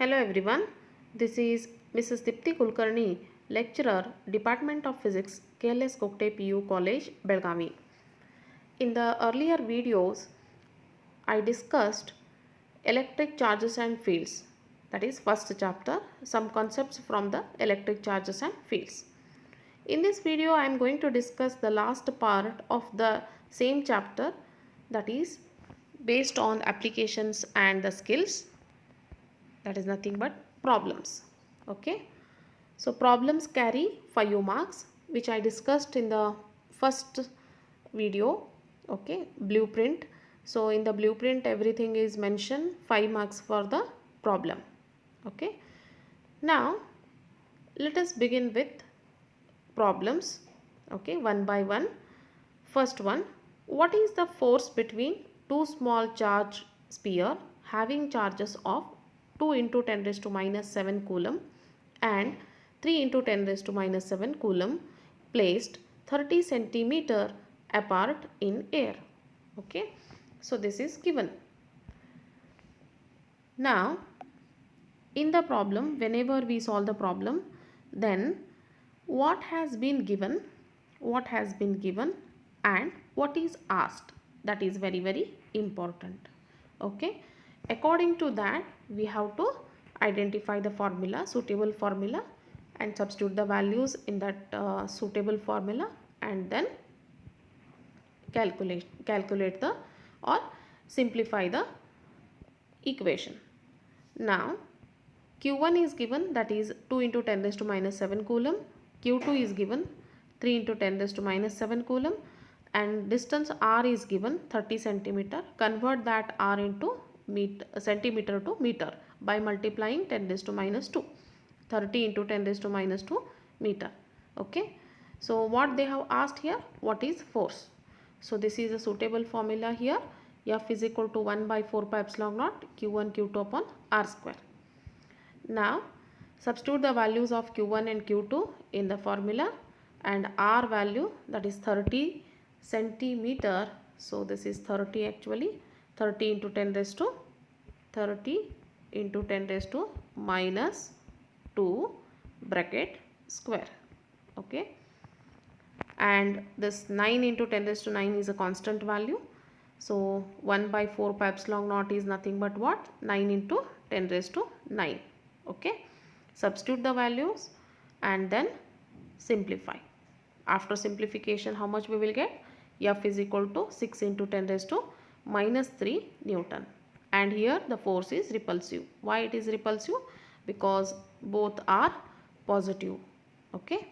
Hello everyone, this is Mrs. Dipti Kulkarni, lecturer, Department of Physics, KLS Kokte PU College, Belgavi. In the earlier videos, I discussed electric charges and fields. That is first chapter, some concepts from the electric charges and fields. In this video, I am going to discuss the last part of the same chapter, that is based on applications and the skills. That is nothing but problems. Okay, so problems carry 5 marks, which I discussed in the first video. Okay, blueprint. So in the blueprint everything is mentioned, 5 marks for the problem. Okay, now let us begin with problems. Okay, one by one. First one, what is the force between two small charge sphere having charges of 2 into 10 raised to minus 7 coulomb and 3 into 10 raised to minus 7 coulomb placed 30 centimeter apart in air? Okay, so this is given. Now in the problem, whenever we solve the problem, then what has been given and what is asked, that is very important. Okay, according to that we have to identify the formula, suitable formula, and substitute the values in that suitable formula, and then calculate the or simplify the equation. Now Q1 is given, that is 2 into 10 raised to minus 7 coulomb. Q2 is given 3 into 10 raised to minus 7 coulomb, and distance R is given 30 centimeter. Convert that R into centimeter to meter by multiplying 10 raised to minus 2. 30 into 10 raised to minus 2 meter. Okay, so what they have asked here, what is force? So this is a suitable formula here. F is equal to 1 by 4 pi epsilon naught Q1 Q2 upon R square. Now substitute the values of Q1 and Q2 in the formula, and R value, that is 30 centimeter. So this is 30 actually, 30 into 10 raised to 30 into 10 raised to minus 2 bracket square. Okay, and this 9 into 10 raised to 9 is a constant value. So 1 by 4 pi epsilon naught is nothing but what? 9 into 10 raised to 9. Okay, substitute the values and then simplify. After simplification, how much we will get? F is equal to 6 into 10 raised to minus 3 Newton. And here the force is repulsive. Why it is repulsive? Because both are positive. Okay.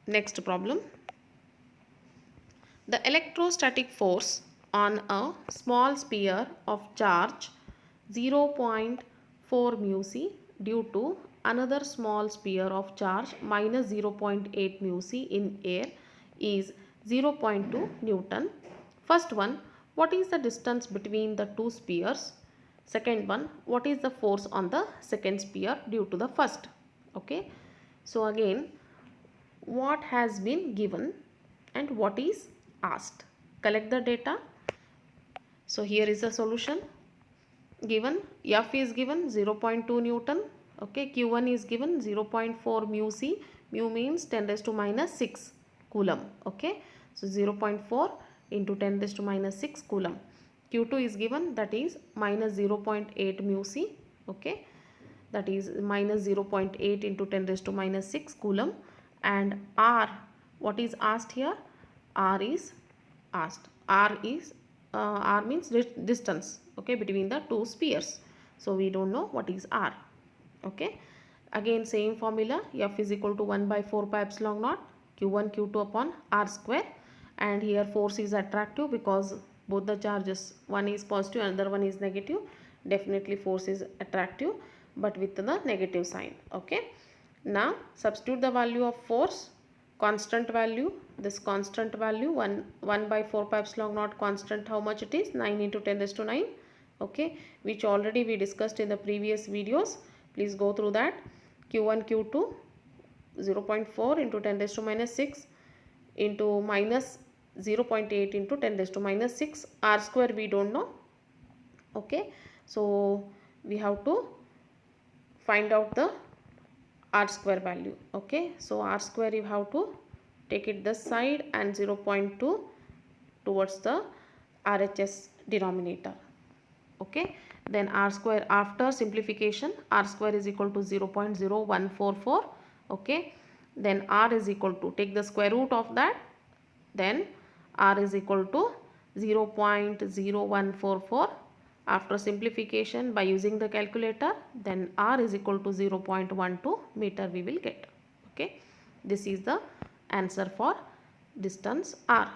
Next problem. The electrostatic force on a small sphere of charge 0.4 mu c due to another small sphere of charge minus 0.8 mu c in air is 0.2 Newton. First one, what is the distance between the two spheres? Second one, what is the force on the second sphere due to the first? Okay, so again, what has been given and what is asked. Collect the data. So here is the solution. Given F is given 0.2 Newton. Okay, Q1 is given 0.4 mu c. Mu means 10 raised to minus 6 coulomb. Okay, so 0.4 into 10 raised to minus 6 coulomb. Q2 is given, that is minus 0.8 mu c. Okay, that is minus 0.8 into 10 raised to minus 6 coulomb. And R, what is asked here? R is asked. R means distance, okay, between the two spheres. So we don't know what is R. Okay, again same formula. F is equal to 1 by 4 pi epsilon naught Q1 Q2 upon R square. And here force is attractive because both the charges, one is positive, another one is negative. Definitely force is attractive, but with the negative sign. Okay, now substitute the value of force. Constant value, this constant value 1 by 4 pi epsilon naught constant, how much it is? 9 into 10 raised to 9. Okay, which already we discussed in the previous videos. Please go through that. Q1 Q2 0.4 into 10 raised to minus 6 into minus 0.8 into 10 raised to minus 6. R square we don't know. Okay, so we have to find out the R square value. Okay, so R square you have to take it this side and 0.2 towards the RHS denominator. Okay, then R square, after simplification, R square is equal to 0.0144. Okay, then R is equal to, take the square root of that, then R is equal to 0.0144. After simplification by using the calculator, then R is equal to 0.12 meter we will get. Okay, this is the answer for distance R.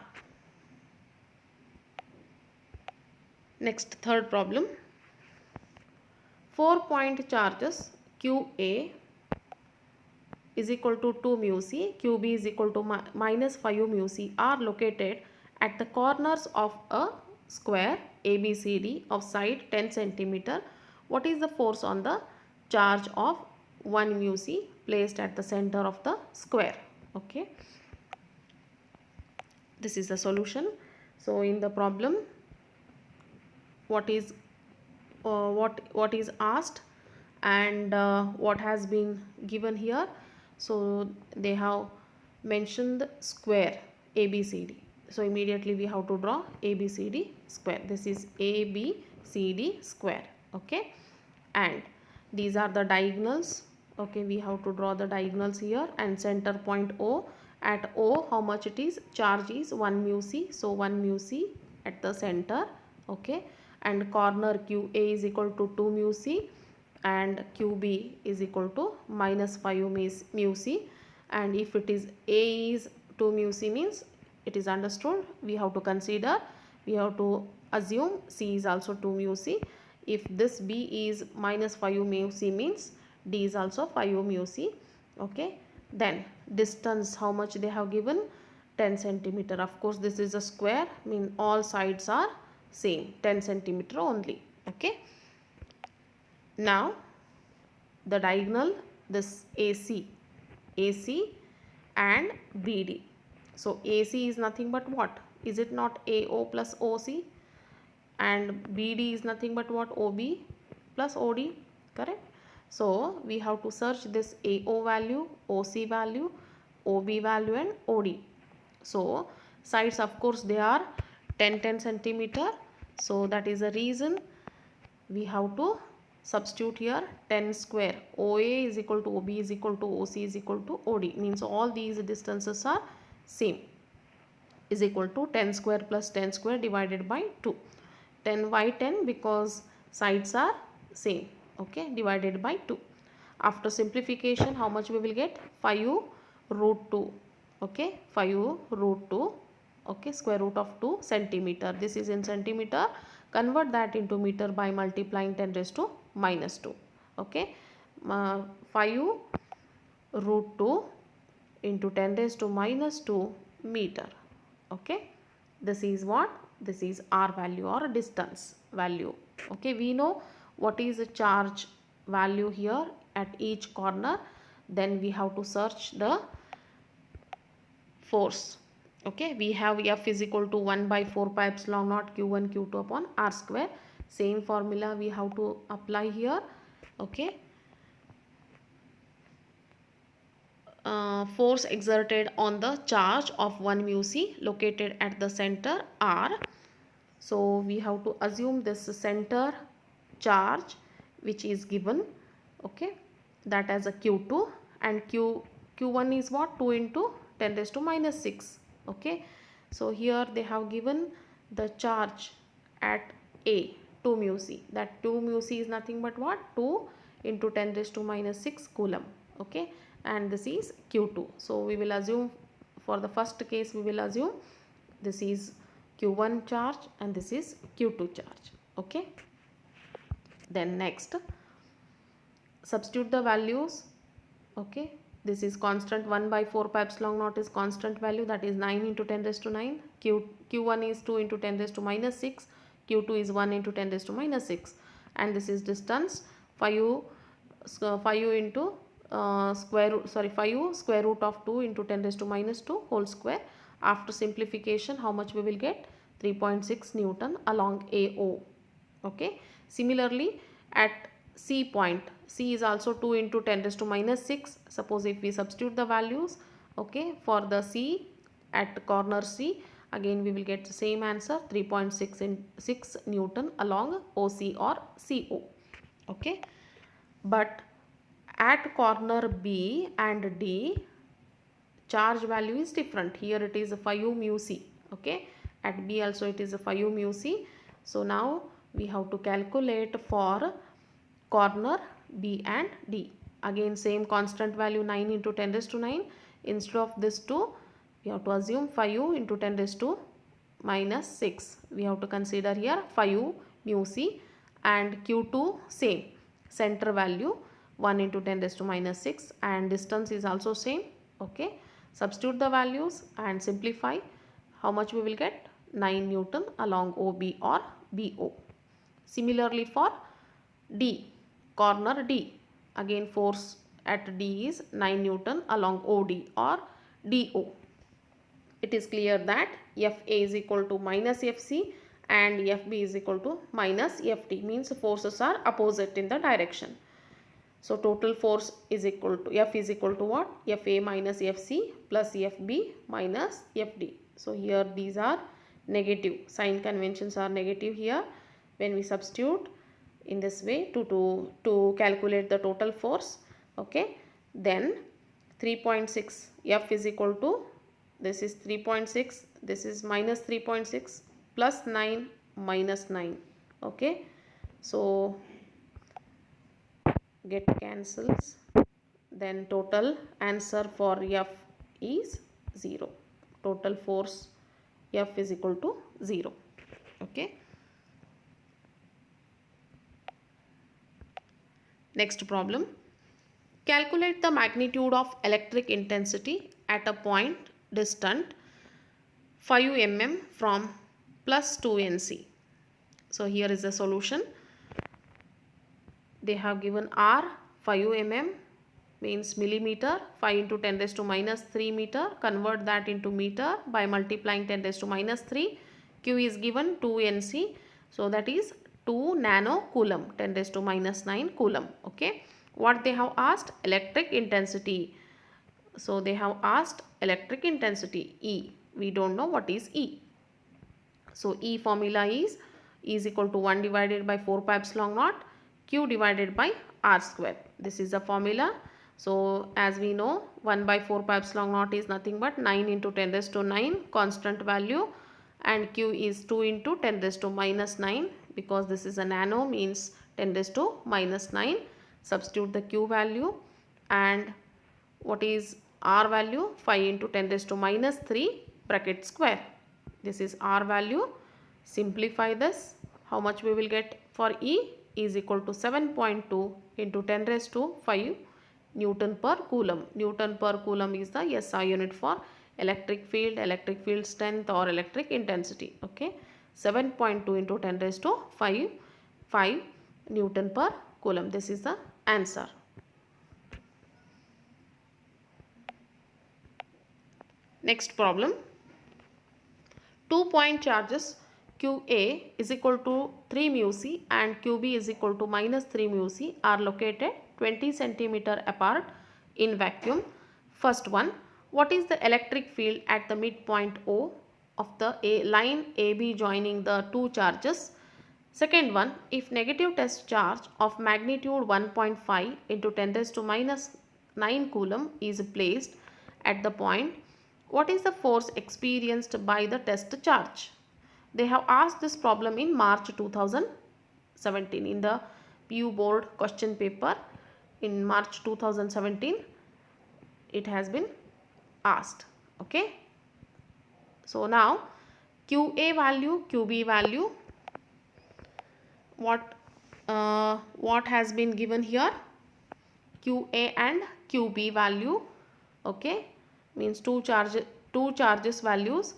Next, third problem. 4-point charges QA is equal to 2 mu c, QB is equal to minus 5 mu c are located at the corners of a square ABCD of side 10 centimeter. What is the force on the charge of 1 mu c placed at the center of the square? Okay, this is the solution. So in the problem, what is asked and what has been given here. So they have mentioned square ABCD. So immediately we have to draw ABCD square. This is ABCD square. Okay, and these are the diagonals. Okay, we have to draw the diagonals here, and center point O. At O, how much it is? Charge is 1 mu c. So 1 mu c at the center. Okay, and corner QA is equal to 2 mu c and QB is equal to minus 5 mu c. And if it is A is 2 mu c means it is understood, we have to consider, we have to assume C is also 2 mu c. If this B is minus 5 mu c means D is also 5 mu c. Okay, then distance, how much they have given? 10 centimeter. Of course this is a square, mean all sides are same, 10 centimeter only. Okay, now the diagonal, this AC and BD. So AC is nothing but what? Is it not AO plus OC? And BD is nothing but what? OB plus OD, correct? So we have to search this AO value, OC value, OB value and OD. So sides, of course, they are 10 centimeter. So that is the reason we have to substitute here 10 square. OA is equal to OB is equal to OC is equal to OD. Means all these distances are same, is equal to 10 square plus 10 square divided by 2. 10 by 10 because sides are same. Okay, divided by 2. After simplification, how much we will get? 5 root 2. Okay, 5 root 2. Okay, square root of 2 centimeter. This is in centimeter. Convert that into meter by multiplying 10 raised to minus 2. Okay, 5 root 2 into 10 raised to minus 2 meter. Okay, this is what? This is R value or distance value. Okay, we know what is the charge value here at each corner. Then we have to search the force. Okay, we have F is equal to 1 by 4 pi epsilon naught Q1 Q2 upon R square. Same formula we have to apply here. Okay, force exerted on the charge of 1 mu c located at the center R. So we have to assume this center charge which is given, okay, that as a Q2, and Q1 is what? 2 into 10 raised to minus 6. Okay, so here they have given the charge at A 2 mu c. That 2 mu c is nothing but what? 2 into 10 raised to minus 6 coulomb. Okay, and this is Q2. So we will assume, for the first case we will assume this is Q1 charge and this is Q2 charge. Okay, then next substitute the values. Okay, this is constant 1 by 4 pi epsilon naught is constant value, that is 9 into 10 raised to 9. Q1 is 2 into 10 raised to minus 6. Q2 is 1 into 10 raised to minus 6. And this is distance 5 into 5 square root of 2 into 10 raised to minus 2 whole square. After simplification, how much we will get? 3.6 Newton along AO. Okay. Similarly, at C point, C is also 2 into 10 raised to minus 6. Suppose if we substitute the values, okay, for the C at corner C, again we will get the same answer, 3.6 in 6 Newton along OC or CO. Okay. But at corner B and D, charge value is different. Here it is 5 mu C. Okay. At B also it is 5 mu C. So now we have to calculate for corner B and D. Again same constant value 9 into 10 raised to 9. Instead of this 2, we have to assume 5 into 10 raised to minus 6. We have to consider here 5 mu C, and Q2 same. Center value 1 into 10 raised to minus 6, and distance is also same. Okay. Substitute the values and simplify. How much we will get? 9 Newton along OB or BO. Similarly for D, corner D, again force at D is 9 Newton along OD or DO. It is clear that FA is equal to minus FC and FB is equal to minus FT, means forces are opposite in the direction. So total force is equal to, F is equal to what? FA minus FC plus FB minus FD. So here these are negative. Sign conventions are negative here. When we substitute in this way to calculate the total force, okay, then 3.6 F is equal to, this is 3.6, this is minus 3.6 plus 9 minus 9. Okay. So get cancels, then total answer for F is 0. Total force F is equal to 0. Okay. Next problem. Calculate the magnitude of electric intensity at a point distant 5 mm from plus 2 NC. So here is the solution. They have given R 5 mm means millimeter, 5 into 10 raised to minus 3 meter. Convert that into meter by multiplying 10 raised to minus 3. Q is given 2 NC. So that is 2 nano coulomb, 10 raised to minus 9 coulomb. Okay. What they have asked? Electric intensity. So they have asked electric intensity E. We don't know what is E. So E formula is E is equal to 1 divided by 4 pi epsilon naught Q divided by R square. This is the formula. So as we know, 1 by 4 pi epsilon naught is nothing but 9 into 10 raised to 9 constant value, and Q is 2 into 10 raised to minus 9, because this is a nano, means 10 raised to minus 9. Substitute the Q value, and what is R value? 5 into 10 raised to minus 3 bracket square. This is R value. Simplify this. How much we will get for E? Is equal to 7.2 into 10 raised to 5 Newton per coulomb. Newton per coulomb is the SI unit for electric field strength or electric intensity. Okay. 7.2 into 10 raised to 5 Newton per coulomb. This is the answer. Next problem. 2-point charges QA is equal to 3 mu C and QB is equal to minus 3 mu C are located 20 centimeter apart in vacuum. First one, what is the electric field at the midpoint O of the line AB joining the two charges? Second one, if negative test charge of magnitude 1.5 into 10 raised to minus 9 coulomb is placed at the point, what is the force experienced by the test charge? They have asked this problem in March 2017 in the PU board question paper. In March 2017 it has been asked. Okay. So now QA value, QB value, what has been given here? QA and QB value. Okay, means two charges values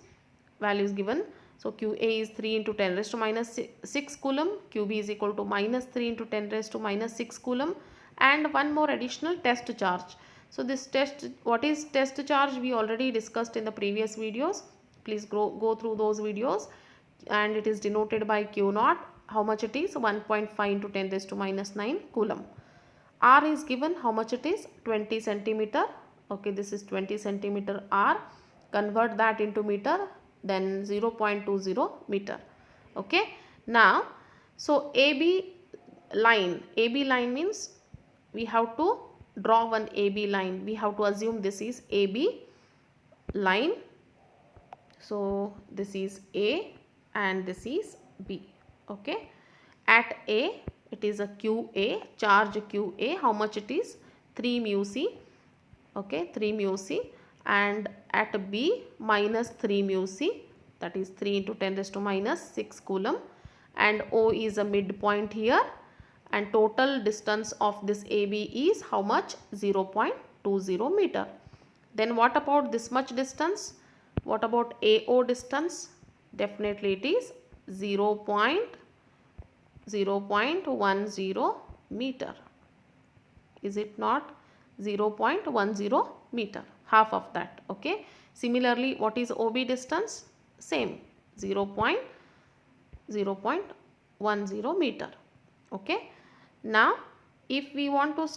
given. So QA is 3 into 10 raised to minus 6 coulomb, QB is equal to minus 3 into 10 raised to minus 6 coulomb, and one more additional test charge. So this test, what is test charge, we already discussed in the previous videos. Please go through those videos. And it is denoted by Q naught. How much it is? 1.5 into 10 raised to minus 9 coulomb. R is given, how much it is? 20 centimeter. Okay, this is 20 centimeter R. Convert that into meter, then 0.20 meter. Okay, now so AB line means we have to draw one AB line. We have to assume this is AB line. So this is A and this is B. Okay, at A it is a QA, charge QA. How much it is? 3 mu C. Okay, 3 mu C. And at B minus 3 mu C, that is 3 into 10 raised to minus 6 coulomb. And O is a midpoint here, and total distance of this AB is how much? 0.20 meter. Then what about this much distance? What about AO distance? Definitely it is 0.10 meter. Is it not? 0.10 meter, half of that. Okay. Similarly, what is OB distance? Same, 0.10 meter. Okay. Now, if we want to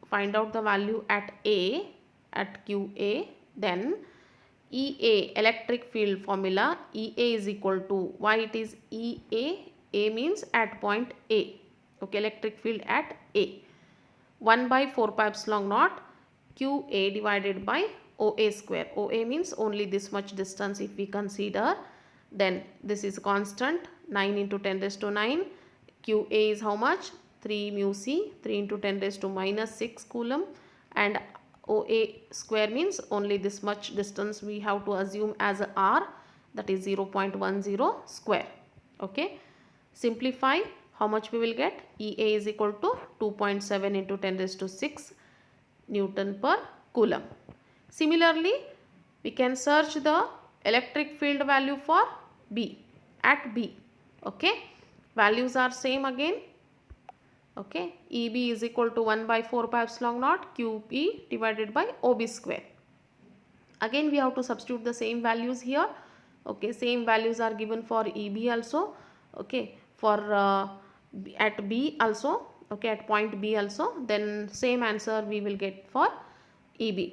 find out the value at A, at QA, then EA, electric field formula, EA is equal to, why it is EA? A means at point A. Okay, electric field at A. 1 by 4 pi epsilon naught QA divided by OA square. OA means only this much distance if we consider. Then this is constant, 9 into 10 raised to 9. QA is how much? 3 mu C, 3 into 10 raised to minus 6 coulomb. And OA square means only this much distance we have to assume as a R, that is 0.10 square. Okay. Simplify, how much we will get? EA is equal to 2.7 into 10 raised to 6 Newton per coulomb. Similarly, we can search the electric field value for B, at B. Okay. Values are same again. Okay. EB is equal to 1 by 4 pi epsilon naught QE divided by OB square. Again we have to substitute the same values here. Okay. Same values are given for EB also. Okay. For at B also. Okay. At point B also. Then same answer we will get for EB.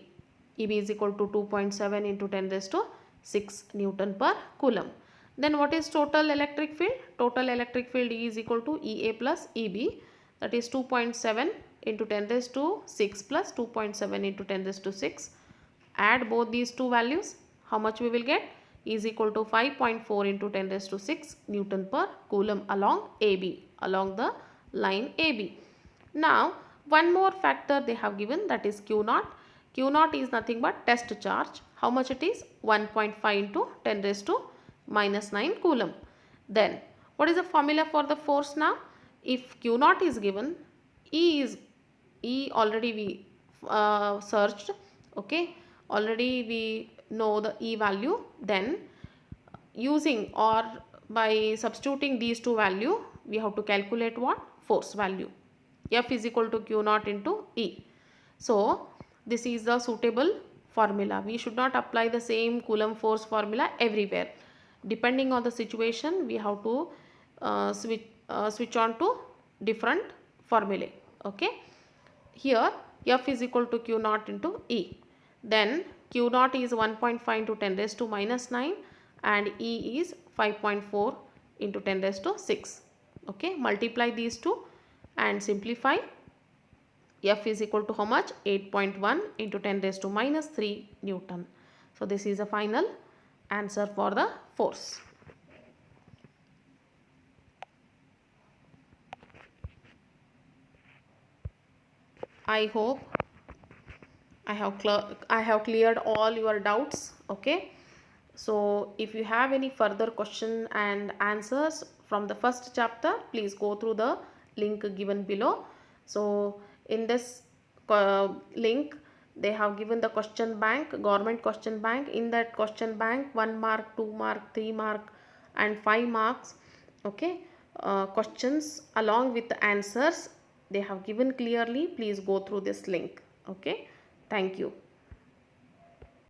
EB is equal to 2.7 into 10 raised to 6 Newton per coulomb. Then what is total electric field? Total electric field is equal to EA plus EB, that is 2.7 into 10 raised to 6 plus 2.7 into 10 raised to 6. Add both these two values. How much we will get? Is equal to 5.4 into 10 raised to 6 Newton per coulomb along AB, along the line AB. Now one more factor they have given, that is Q naught. Q naught is nothing but test charge. How much it is? 1.5 into 10 raised to minus 9 coulomb. Then what is the formula for the force now? If Q naught is given, E already we searched. Okay, already we know the E value. Then using or by substituting these two value, we have to calculate what? Force value. F is equal to Q naught into E. So this is the suitable formula. We should not apply the same Coulomb force formula everywhere. Depending on the situation, we have to switch on to different formulae. Okay. Here F is equal to Q naught into E. Then Q naught is 1.5 into 10 raised to minus 9 and E is 5.4 into 10 raised to 6. Okay. Multiply these two and simplify. F is equal to how much? 8.1 into 10 raised to minus 3 Newton. So this is the final answer for the force. I hope I have cleared all your doubts. Okay. So if you have any further question and answers from the first chapter, please go through the link given below. So in this link they have given the question bank, government question bank. In that question bank, 1 mark, 2 mark, 3 mark and 5 marks, okay, questions along with the answers they have given clearly. Please go through this link. Okay. Thank you.